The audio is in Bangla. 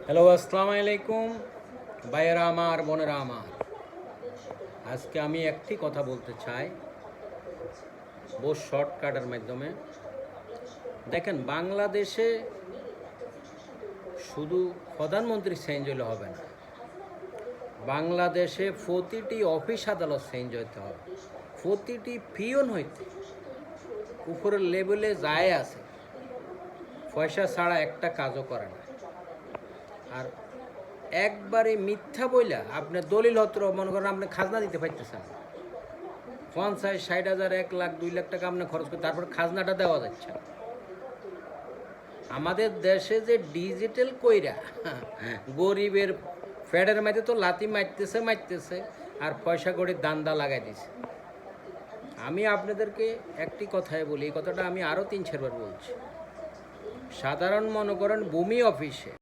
হ্যালো, আসসালামু আলাইকুম ভাইয়েরা আমার, বোনেরা আমার। আজকে আমি একটি কথা বলতে চাই বহু শর্টকাটের মাধ্যমে। দেখেন, বাংলাদেশে শুধু প্রধানমন্ত্রী চেঞ্জ হলে হবে না, বাংলাদেশে প্রতিটি অফিস আদালত চেঞ্জ হইতে হবে। প্রতিটি পিয়ন হইতে উপরের লেভেলে যায় আছে, পয়সা ছাড়া একটা কাজও করে না। আর একবারে মিথ্যা বইলা আপনি দলিল হত্র মনে করেন আপনি খাজনা দিতে পারতেছেন 50, 60 হাজার, 1 লাখ, 2 লাখ টাকা আপনি খরচ করে তারপর খাজনাটা দেওয়া যাচ্ছে না। আমাদের দেশে যে ডিজিটাল কইরা গরিবের ফ্যাডের মাঝে তো লাতি মারতেছে আর পয়সা কড়ির দান্দা লাগাই দিছে। আমি আপনাদেরকে একটি কথাই বলি, এই কথাটা আমি আরও 3-4 বার বলছি। সাধারণ মনে করেন ভূমি অফিসে